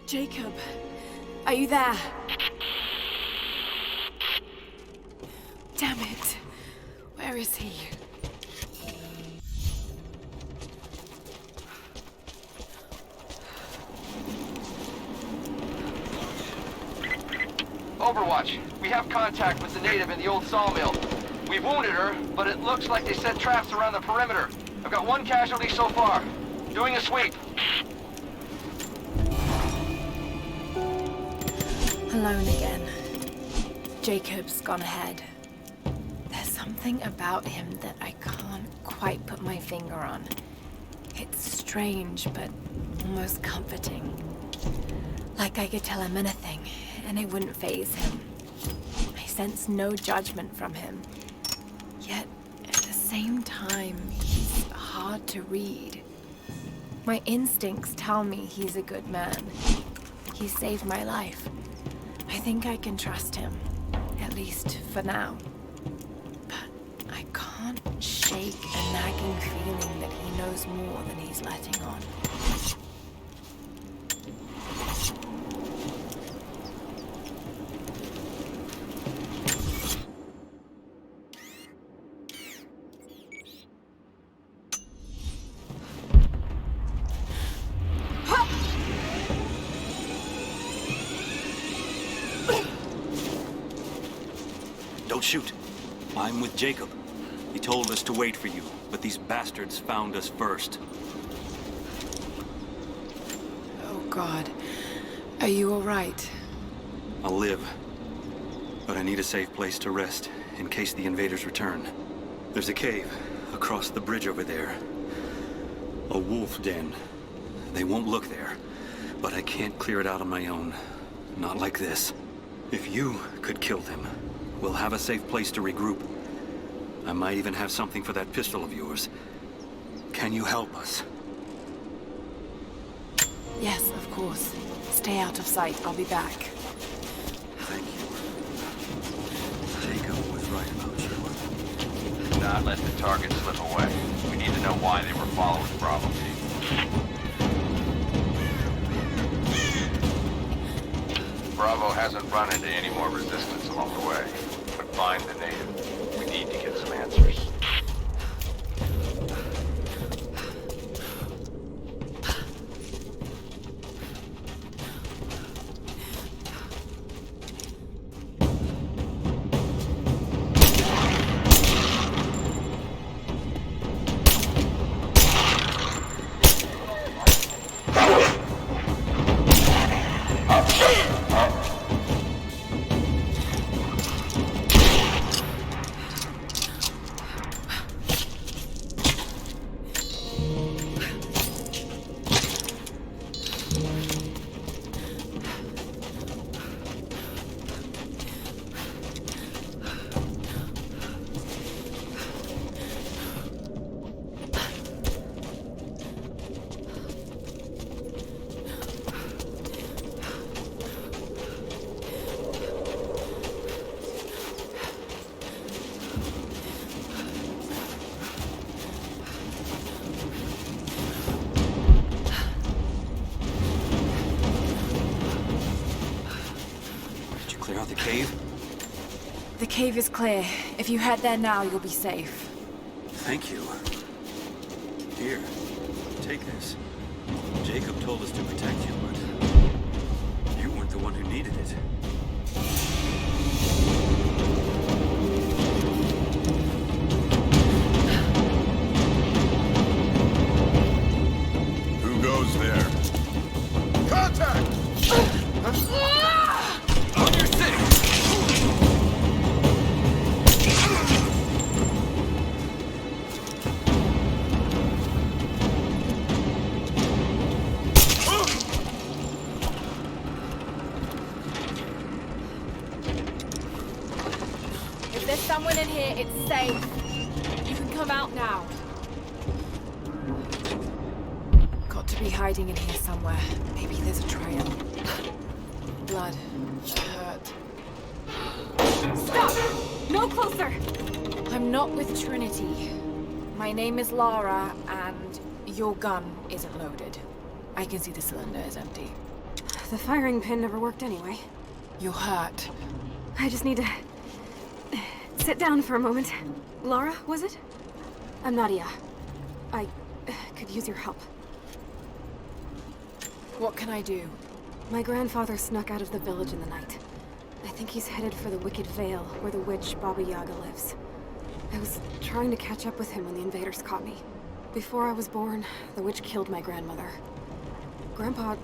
Jacob, are you there? Damn it. Where is he? Overwatch, we have contact with the native in the old sawmill. We've wounded her, but it looks like they set traps around the perimeter. I've got one casualty so far. Doing a sweep. Alone again. Jacob's gone ahead. There's something about him that I can't quite put my finger on. It's strange, but almost comforting. Like I could tell him anything, and it wouldn't faze him. I sense no judgment from him. Yet, at the same time, he's hard to read. My instincts tell me he's a good man. He saved my life. I think I can trust him, at least for now. But I can't shake a nagging feeling that he knows more than he's letting on. Don't shoot. I'm with Jacob. He told us to wait for you, but these bastards found us first. Oh God. Are you all right? I'll live. But I need a safe place to rest, in case the invaders return. There's a cave across the bridge over there. A wolf den. They won't look there, but I can't clear it out on my own. Not like this. If you could kill them, we'll have a safe place to regroup. I might even have something for that pistol of yours. Can you help us? Yes, of course. Stay out of sight. I'll be back. Thank you. Jacob was right about you. Do not let the target slip away. We need to know why they were following Bravo team. Bravo hasn't run into any more resistance along the way. But find the native. We need to get some answers. Clear out the cave? The cave is clear. If you head there now, you'll be safe. Thank you. Here, take this. Jacob told us to protect you, but you weren't the one who needed it. Who goes there? Contact! On your six! If there's someone in here, it's safe. You can come out now. Got to be hiding in here somewhere. Maybe there's a trail. Blood. Hurt. Stop! No closer! I'm not with Trinity. My name is Lara, and your gun isn't loaded. I can see the cylinder is empty. The firing pin never worked anyway. You're hurt. I just need to sit down for a moment. Lara, was it? I'm Nadia. I could use your help. What can I do? My grandfather snuck out of the village in the night. I think he's headed for the Wicked Vale, where the witch Baba Yaga lives. I was trying to catch up with him when the invaders caught me. Before I was born, the witch killed my grandmother. Grandpa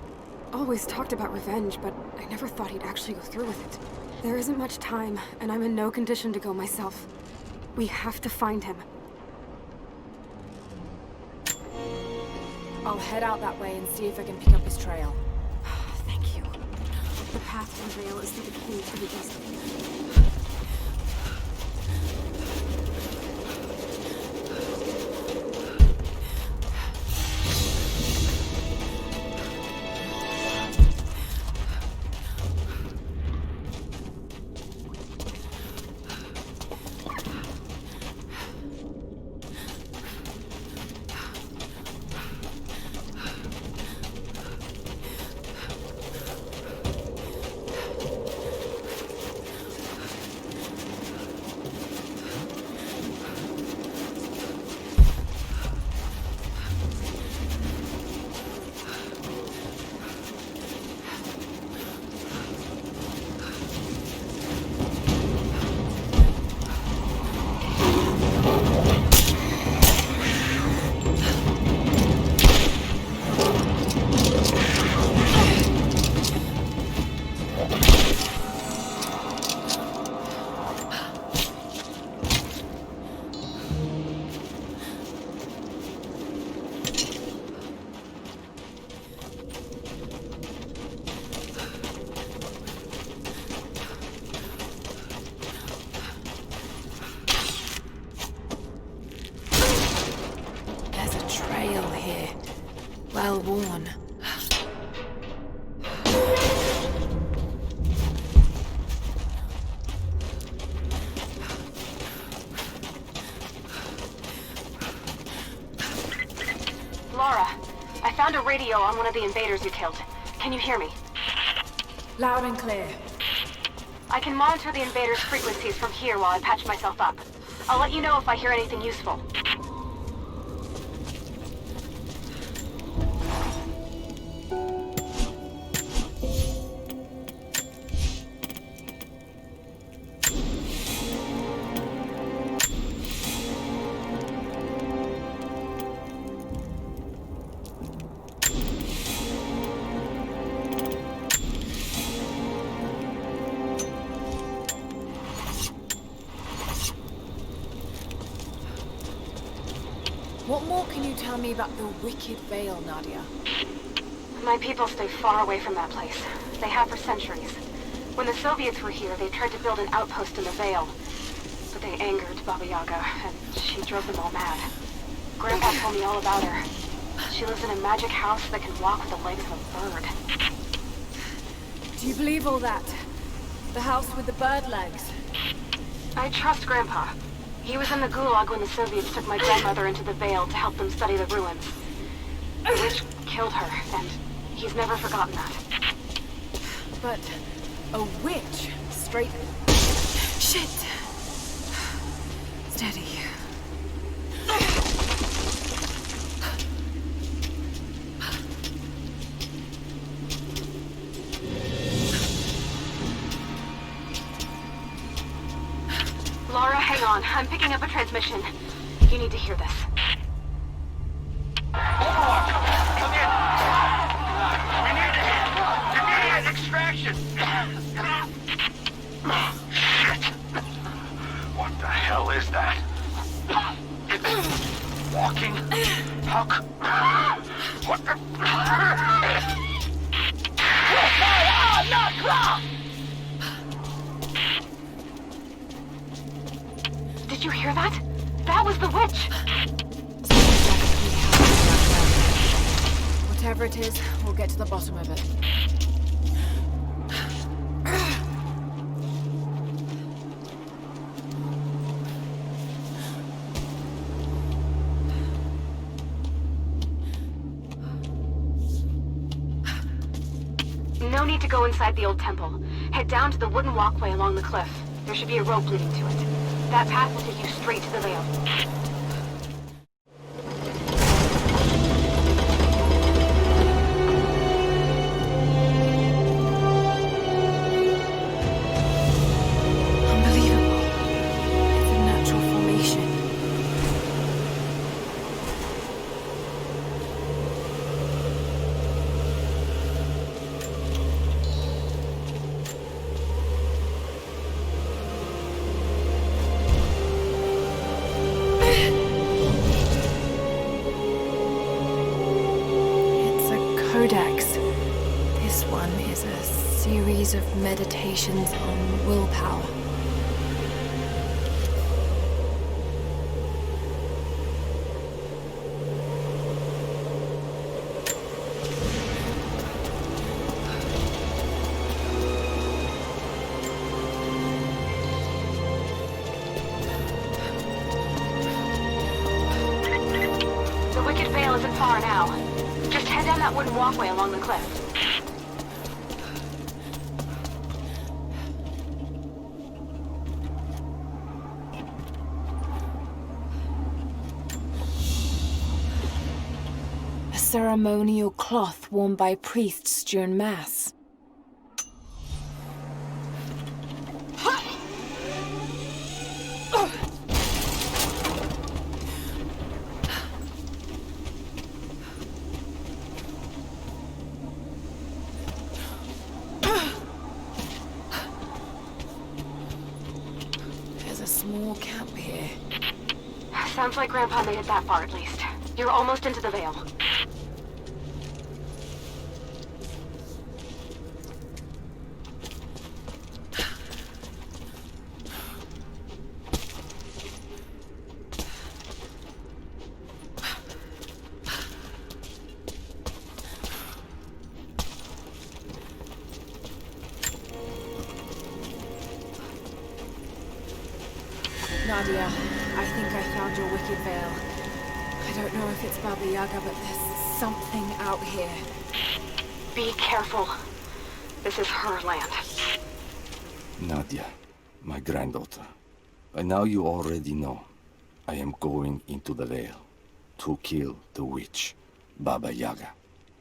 always talked about revenge, but I never thought he'd actually go through with it. There isn't much time, and I'm in no condition to go myself. We have to find him. I'll head out that way and see if I can pick up his trail. Thank you. The path to the Vale is through the cave to the east. Well worn. Lara, I found a radio on one of the invaders you killed. Can you hear me? Loud and clear. I can monitor the invaders' frequencies from here while I patch myself up. I'll let you know if I hear anything useful. What more can you tell me about the Wicked Vale, Nadia? My people stay far away from that place. They have for centuries. When the Soviets were here, they tried to build an outpost in the Vale. But they angered Baba Yaga, and she drove them all mad. Grandpa told me all about her. She lives in a magic house that can walk with the legs of a bird. Do you believe all that? The house with the bird legs? I trust Grandpa. He was in the Gulag when the Soviets took my grandmother into the Vale to help them study the ruins. The witch killed her, and he's never forgotten that. But a witch? Straight... Shit! Steady. Lara, hang on. I'm picking up a transmission. You need to hear this. Overwatch! Come in! We need immediate extraction! Shit! What the hell is that? It's walking? How what the... Did you hear that? That was the witch! Whatever it is, we'll get to the bottom of it. No need to go inside the old temple. Head down to the wooden walkway along the cliff. There should be a rope leading to it. That path will take you straight to the Vale. Unbelievable. It's a natural formation. Codex. This one is a series of meditations on willpower. The Wicked Vale isn't far now. Just head down that wooden walkway along the cliff. A ceremonial cloth worn by priests during Mass. Small camp here. Sounds like Grandpa made it that far at least. You're almost into the Vale. Nadia, I think I found your Wicked Vale. I don't know if it's Baba Yaga, but there's something out here. Be careful. This is her land. Nadia, my granddaughter. By now you already know. I am going into the Vale to kill the witch, Baba Yaga.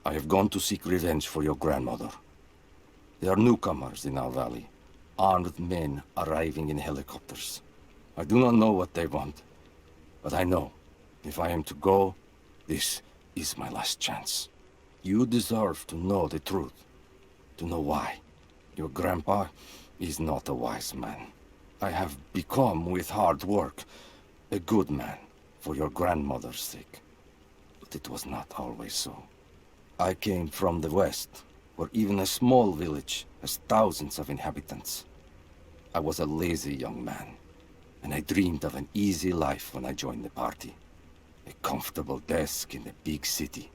I have gone to seek revenge for your grandmother. There are newcomers in our valley, armed men arriving in helicopters. I do not know what they want, but I know, if I am to go, this is my last chance. You deserve to know the truth, to know why. Your grandpa is not a wise man. I have become, with hard work, a good man for your grandmother's sake. But it was not always so. I came from the west, where even a small village has thousands of inhabitants. I was a lazy young man. And I dreamed of an easy life when I joined the party. A comfortable desk in a big city.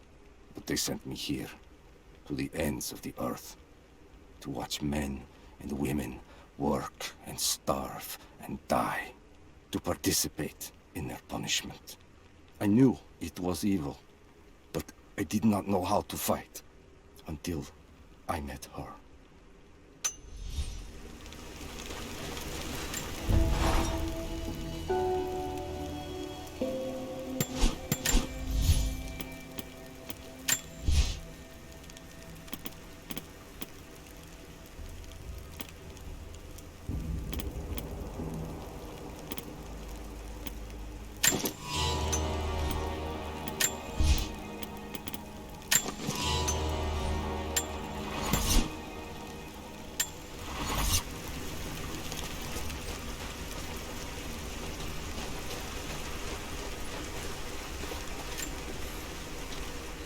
But they sent me here, to the ends of the earth, to watch men and women work and starve and die, to participate in their punishment. I knew it was evil, but I did not know how to fight, until I met her.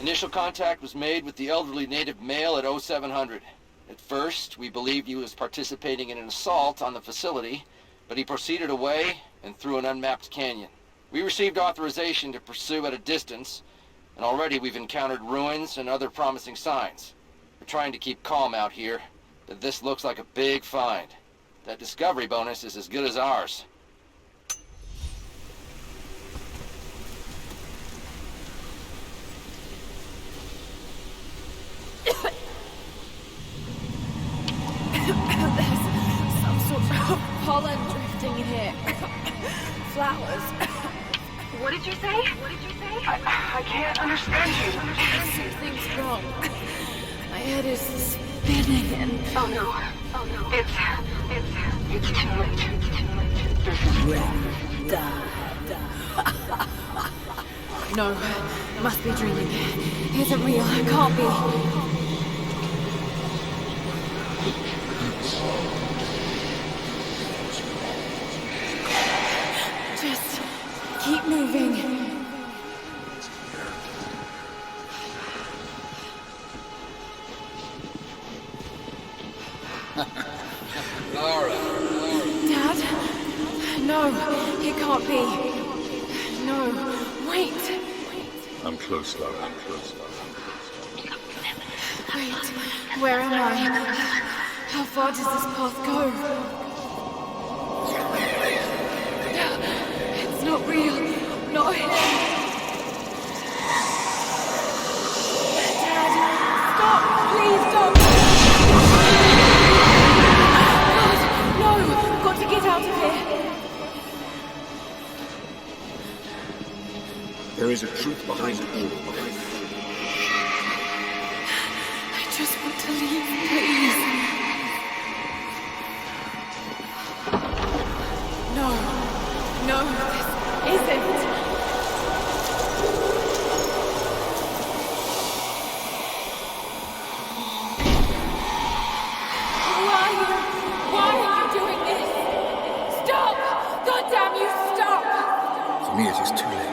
Initial contact was made with the elderly native male at 0700. At first, we believed he was participating in an assault on the facility, but he proceeded away and through an unmapped canyon. We received authorization to pursue at a distance, and already we've encountered ruins and other promising signs. We're trying to keep calm out here, but this looks like a big find. That discovery bonus is as good as ours. pollen drifting here. Flowers. What did you say? I can't understand you. Something's wrong. My head is spinning and... Oh no. It's too late. No, must be dreaming. Isn't real. Can't be. Just keep moving. Lara. Dad? No, it can't be. No, wait. I'm close, Lara. I'm close. Wait, where am I? How far does this path go? It's not real. Not him. Dad, stop! Please stop! God, no! Got to get out of here. There is a truth behind all. I just want to leave, please. No, this isn't. Why are you doing this? Stop! God damn you, stop! For me, it is too late.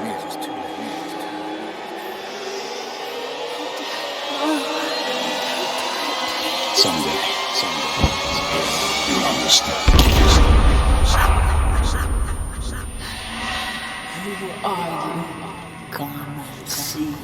Someday, you'll understand. Who are you? Come and see.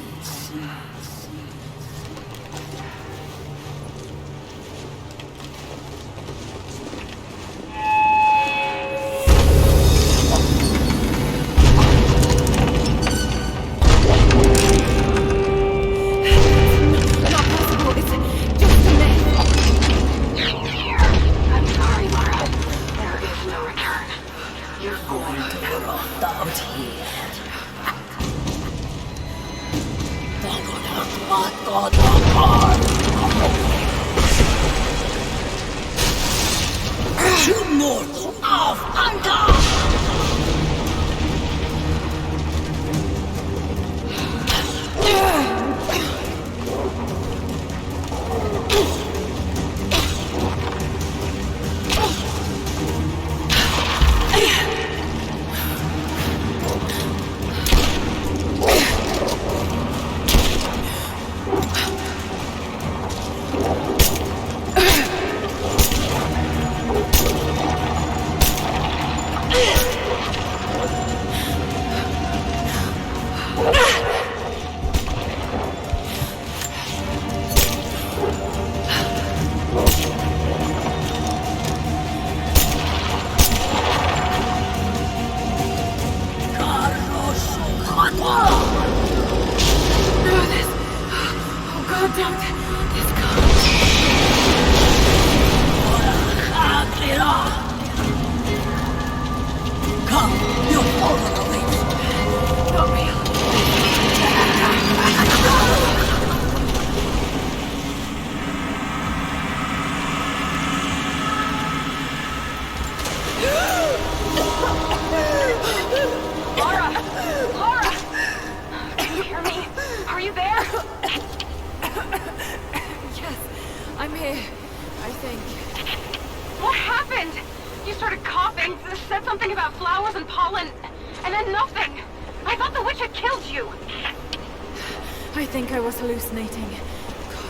I think I was hallucinating. God,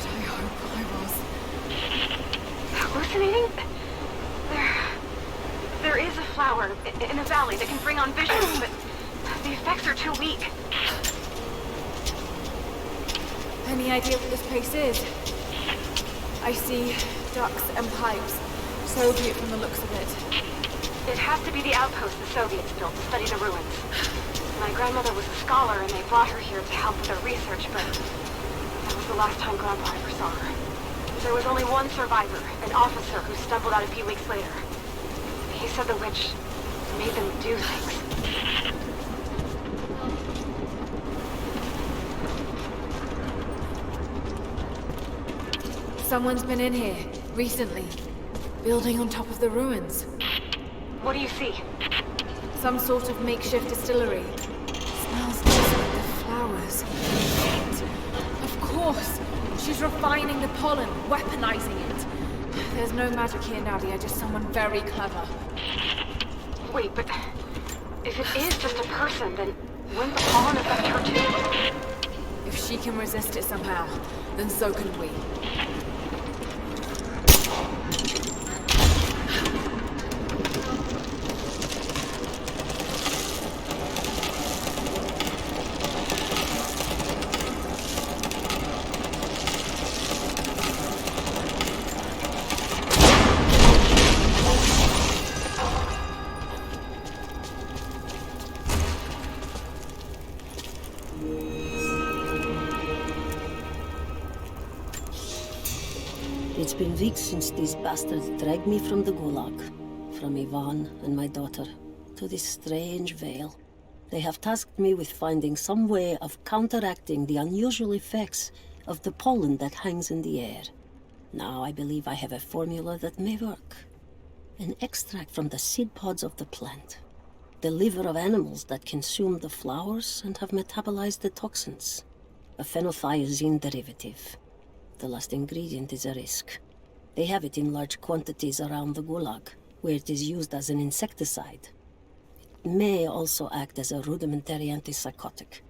I hope I was. Hallucinating? There is a flower in a valley that can bring on visions, but the effects are too weak. Any idea what this place is? I see ducts and pipes. Soviet from the looks of it. It has to be the outpost the Soviets built to study the ruins. My grandmother was a scholar and they brought her here to help with their research, but that was the last time Grandpa ever saw her. There was only one survivor, an officer who stumbled out a few weeks later. He He said the witch made them do things. Someone's been in here, recently. Building on top of the ruins. What do you see? Some sort of makeshift distillery. Smells just like the flowers. Of course! She's refining the pollen, weaponizing it. There's no magic here, Nadia, just someone very clever. Wait, but if it is just a person, then wouldn't the pollen affect her too? If she can resist it somehow, then so can we. It's been weeks since these bastards dragged me from the Gulag, from Ivan and my daughter, to this strange vale. They have tasked me with finding some way of counteracting the unusual effects of the pollen that hangs in the air. Now I believe I have a formula that may work. An extract from the seed pods of the plant. The liver of animals that consume the flowers and have metabolized the toxins. A phenothiazine derivative. The last ingredient is a risk. They have it in large quantities around the Gulag, where it is used as an insecticide. It may also act as a rudimentary antipsychotic,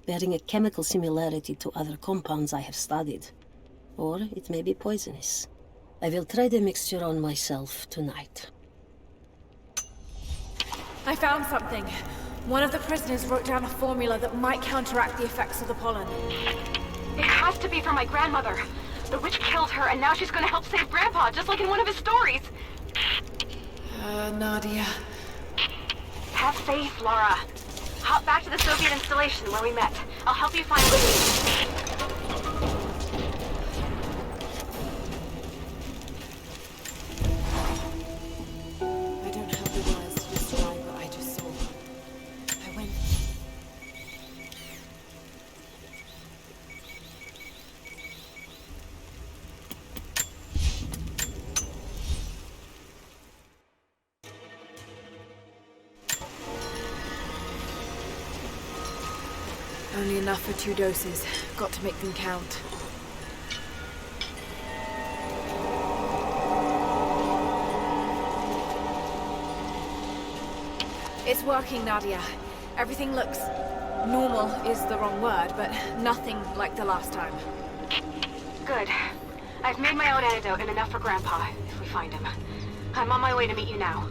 bearing a chemical similarity to other compounds I have studied. Or it may be poisonous. I will try the mixture on myself tonight. I found something. One of the prisoners wrote down a formula that might counteract the effects of the pollen. It has to be for my grandmother. The witch killed her, and now she's gonna help save Grandpa, just like in one of his stories. Nadia. Have faith, Lara. Hop back to the Soviet installation where we met. I'll help you find Lily. I don't have the words to describe what I just saw. I went... Only enough for 2 doses. Got to make them count. It's working, Nadia. Everything looks... normal is the wrong word, but nothing like the last time. Good. I've made my own antidote and enough for Grandpa, if we find him. I'm on my way to meet you now.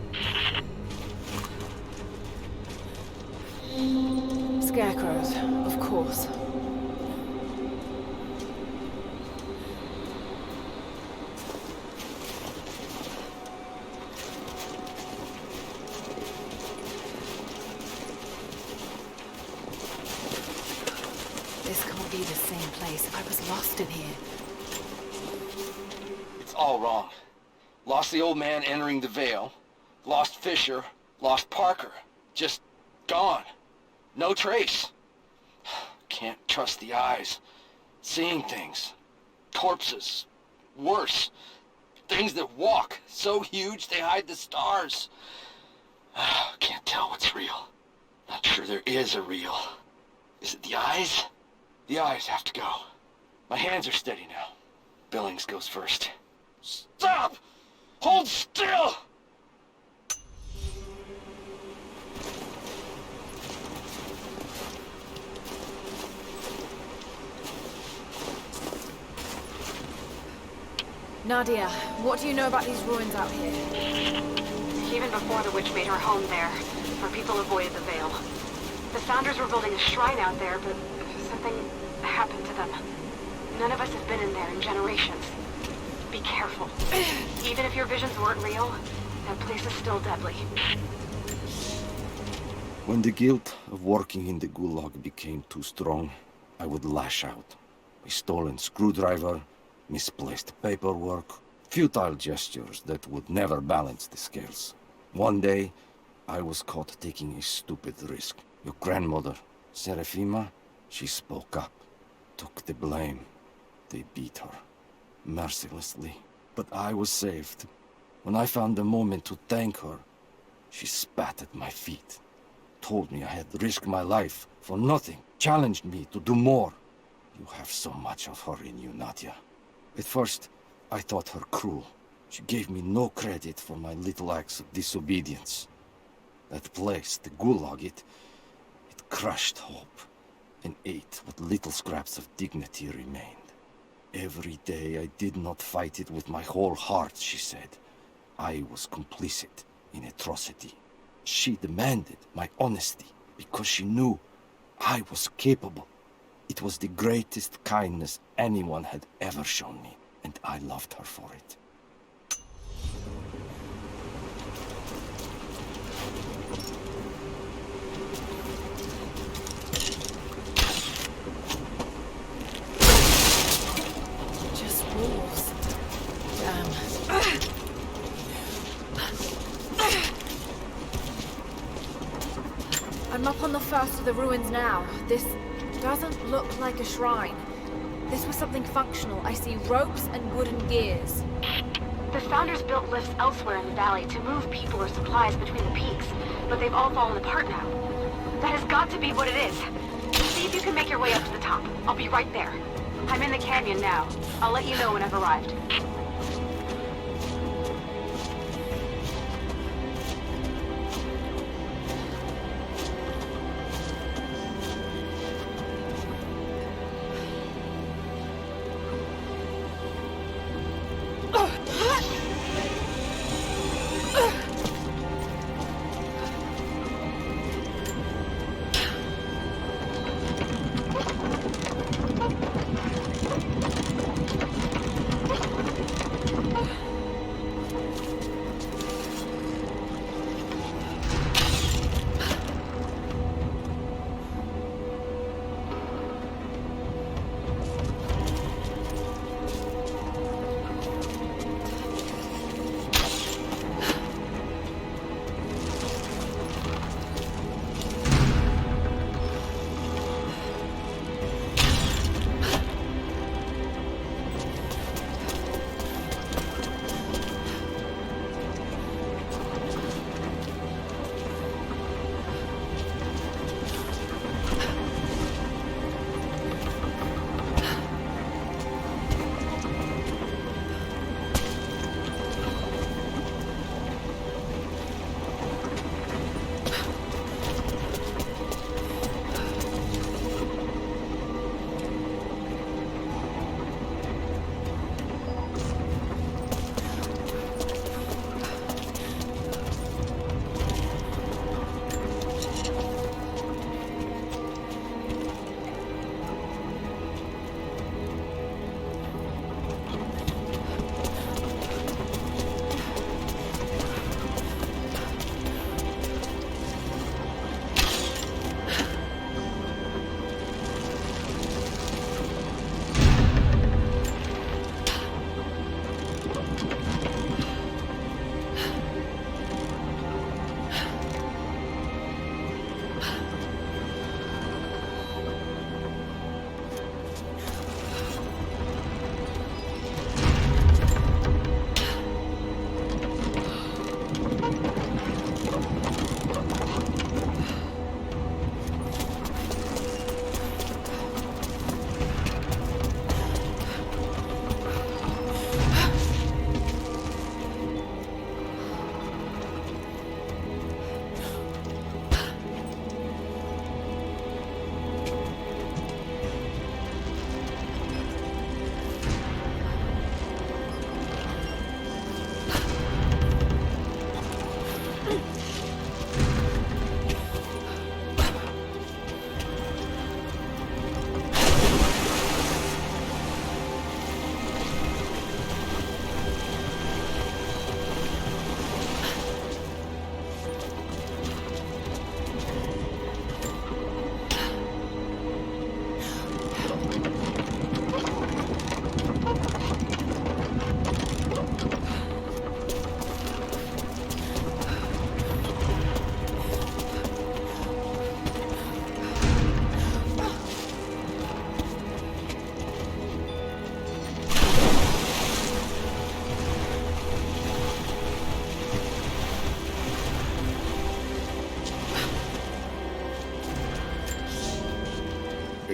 Scarecrows, of course. This can't be the same place. I was lost in here. It's all wrong. Lost the old man entering the Vale. Lost Fisher. Lost Parker. Just gone. No trace. Can't trust the eyes. Seeing things. Corpses. Worse. Things that walk. So huge they hide the stars. Can't tell what's real. Not sure there is a real. Is it the eyes? The eyes have to go. My hands are steady now. Billings goes first. Stop! Hold still! Nadia, what do you know about these ruins out here? Even before the witch made her home there, where people avoided the Vale. The Founders were building a shrine out there, but something happened to them. None of us have been in there in generations. Be careful. Even if your visions weren't real, that place is still deadly. When the guilt of working in the Gulag became too strong, I would lash out. A stolen screwdriver, misplaced paperwork, futile gestures that would never balance the scales. One day, I was caught taking a stupid risk. Your grandmother, Seraphima, she spoke up, took the blame. They beat her, mercilessly. But I was saved. When I found the moment to thank her, she spat at my feet, told me I had risked my life for nothing, challenged me to do more. You have so much of her in you, Nadia. At first, I thought her cruel. She gave me no credit for my little acts of disobedience. That place, the Gulag, it crushed hope and ate what little scraps of dignity remained. Every day I did not fight it with my whole heart, she said. I was complicit in atrocity. She demanded my honesty because she knew I was capable. It was the greatest kindness anyone had ever shown me, and I loved her for it. Just wolves. Damn. I'm up on the first of the ruins now. This doesn't look like a shrine. This was something functional. I see ropes and wooden gears. The Founders built lifts elsewhere in the valley to move people or supplies between the peaks, but they've all fallen apart now. That has got to be what it is. See if you can make your way up to the top. I'll be right there. I'm in the canyon now. I'll let you know when I've arrived.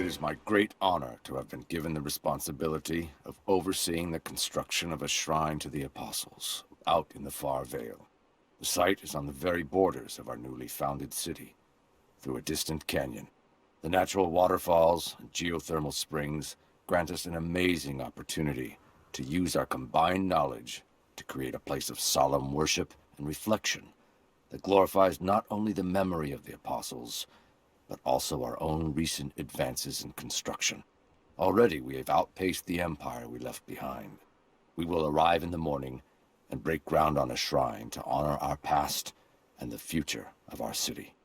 is my great honor to have been given the responsibility of overseeing the construction of a shrine to the Apostles out in the far Vale. The site is on the very borders of our newly founded city, through a distant canyon. The natural waterfalls and geothermal springs grant us an amazing opportunity to use our combined knowledge to create a place of solemn worship and reflection that glorifies not only the memory of the Apostles, but also our own recent advances in construction. Already we have outpaced the empire we left behind. We will arrive in the morning and break ground on a shrine to honor our past and the future of our city.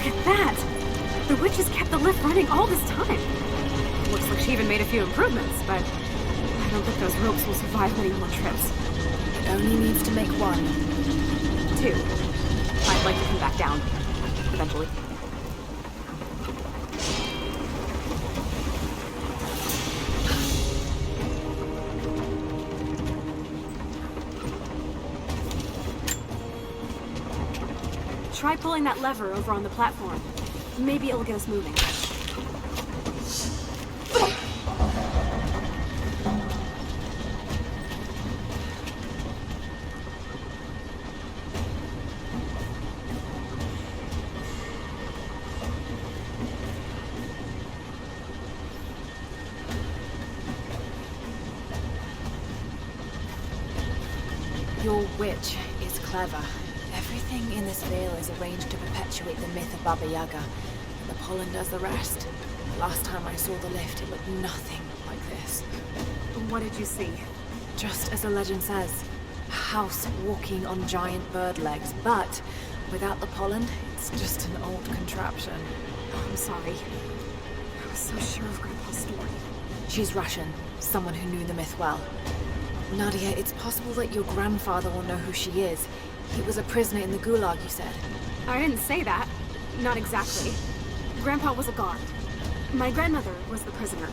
at that! The witch has kept the lift running all this time. Looks like she even made a few improvements, but I don't think those ropes will survive many more trips. It only needs to make one. 2. I'd like to come back down. Eventually. Try pulling that lever over on the platform. Maybe it'll get us moving. Your witch is clever. Everything in this veil is arranged to perpetuate the myth of Baba Yaga. The pollen does the rest. Last time I saw the lift, it looked nothing like this. What did you see? Just as the legend says, a house walking on giant bird legs, but without the pollen, it's just an old contraption. I'm sorry. I was so sure of Grandpa's story. She's Russian, someone who knew the myth well. Nadia, it's possible that your grandfather will know who she is. He was a prisoner in the Gulag, you said. I didn't say that. Not exactly. Grandpa was a guard. My grandmother was the prisoner.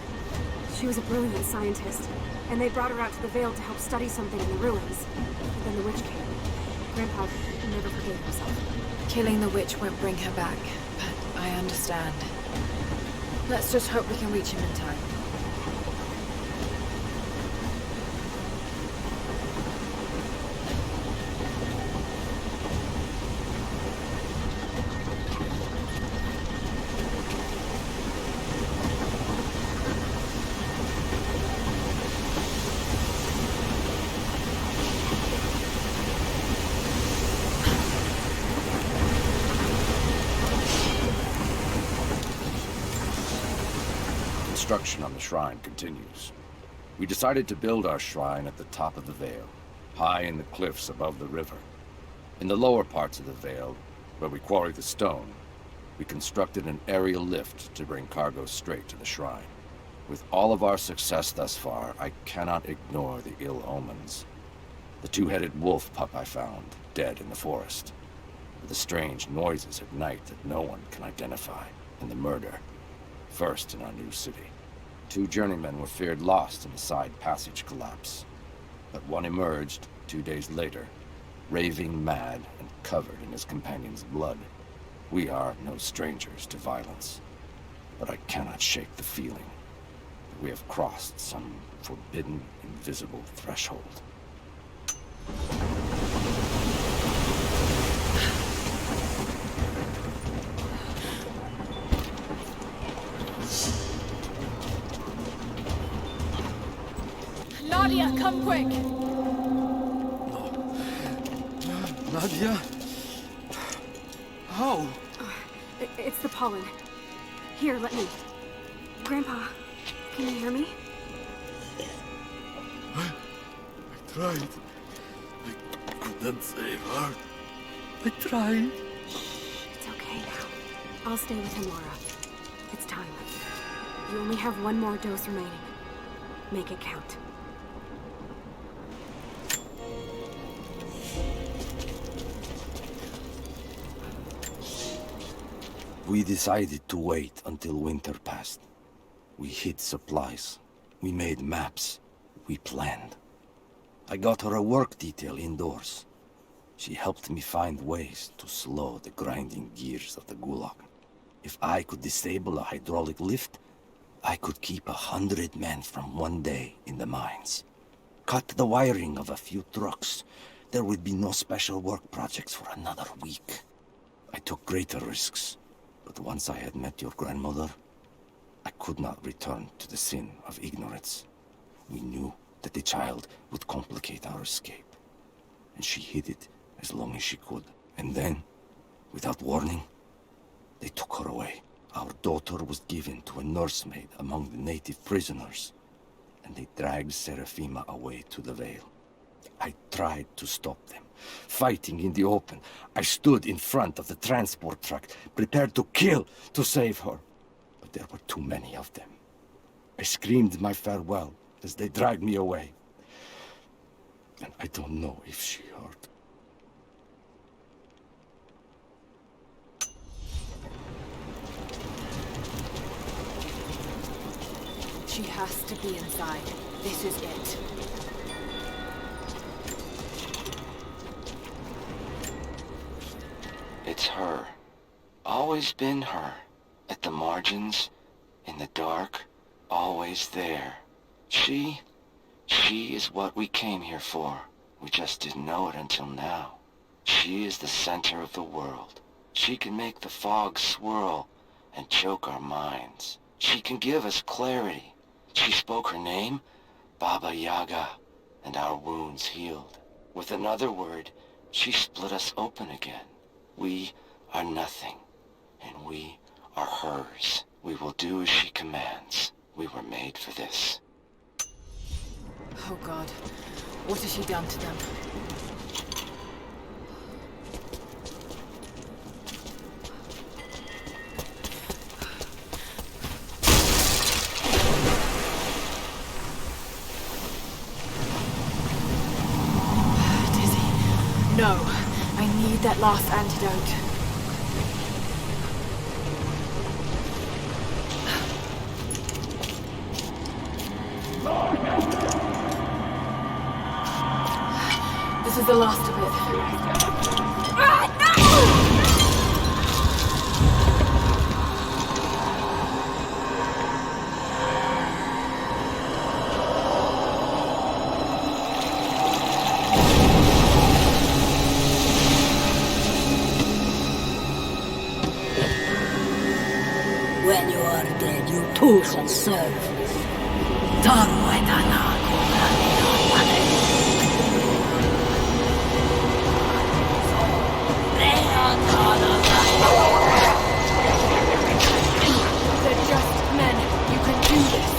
She was a brilliant scientist, and they brought her out to the Vale to help study something in the ruins. But then the witch came. Grandpa never forgave himself. Killing the witch won't bring her back, but I understand. Let's just hope we can reach him in time. Construction on the shrine continues. We decided to build our shrine at the top of the Vale, high in the cliffs above the river. In the lower parts of the Vale, where we quarried the stone, we constructed an aerial lift to bring cargo straight to the shrine. With all of our success thus far, I cannot ignore the ill omens. The two-headed wolf pup I found, dead in the forest, with the strange noises at night that no one can identify, and the murder, first in our new city. 2 journeymen were feared lost in the side passage collapse, but one emerged 2 days later, raving mad and covered in his companion's blood. We are no strangers to violence, but I cannot shake the feeling that we have crossed some forbidden, invisible threshold. Nadia, come quick! Nadia? How? It's the pollen. Here, let me. Grandpa, can you hear me? I tried. I couldn't save her. I tried. Shh, it's okay now. I'll stay with him, Lara. It's time. You only have 1 more dose remaining. Make it count. We decided to wait until winter passed. We hid supplies. We made maps. We planned. I got her a work detail indoors. She helped me find ways to slow the grinding gears of the Gulag. If I could disable a hydraulic lift, I could keep 100 men from 1 day in the mines. Cut the wiring of a few trucks. There would be no special work projects for another week. I took greater risks. But once I had met your grandmother, I could not return to the sin of ignorance. We knew that the child would complicate our escape, and she hid it as long as she could. And then, without warning, they took her away. Our daughter was given to a nursemaid among the native prisoners, and they dragged Seraphima away to the Vale. I tried to stop them, fighting in the open. I stood in front of the transport truck, prepared to kill to save her. But there were too many of them. I screamed my farewell as they dragged me away. And I don't know if she heard. She has to be inside. This is it. It's her. Always been her. At the margins, in the dark, always there. She is what we came here for. We just didn't know it until now. She is the center of the world. She can make the fog swirl and choke our minds. She can give us clarity. She spoke her name, Baba Yaga, and our wounds healed. With another word, she split us open again. We are nothing, and we are hers. We will do as she commands. We were made for this. Oh God, what has she done to them? Dizzy, no, I need that last antidote. This is the last of it. When you are dead, you too shall serve. They're just men. You can do this.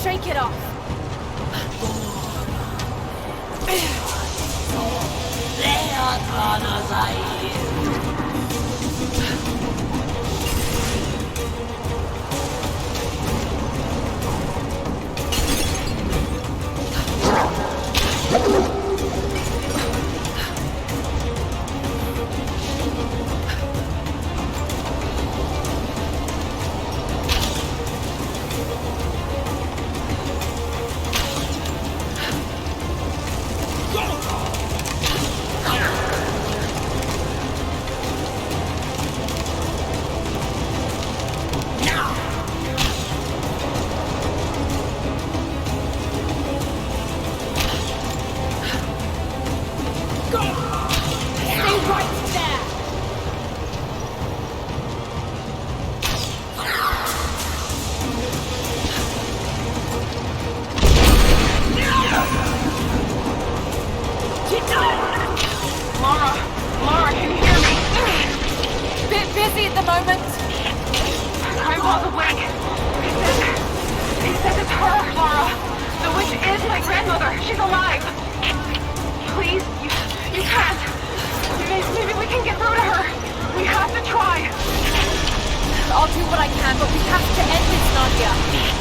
Shake it off. Lara, can you hear me? Bit busy at the moment. Grandpa's awake. He says it's her, Lara. The witch is my grandmother. She's alive. Please, you can't. Maybe we can get through to her. We have to try. I'll do what I can, but we have to end this, Nadia.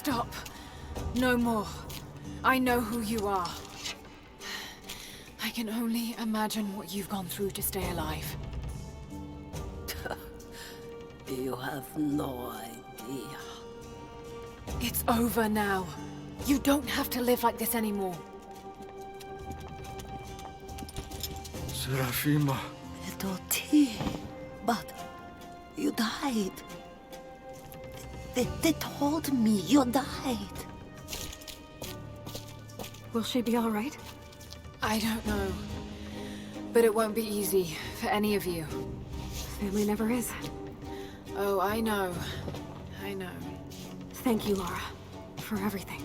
Stop. No more. I know who you are. I can only imagine what you've gone through to stay alive. You have no idea. It's over now. You don't have to live like this anymore. Serafima. Doti, but you died. They told me you died. Will she be all right? I don't know. But it won't be easy for any of you. Family never is. Oh, I know. I know. Thank you, Lara, for everything.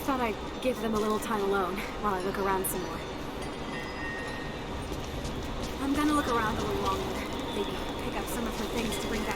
Thought I'd give them a little time alone while I look around some more. I'm gonna look around a little longer. Maybe pick up some of her things to bring back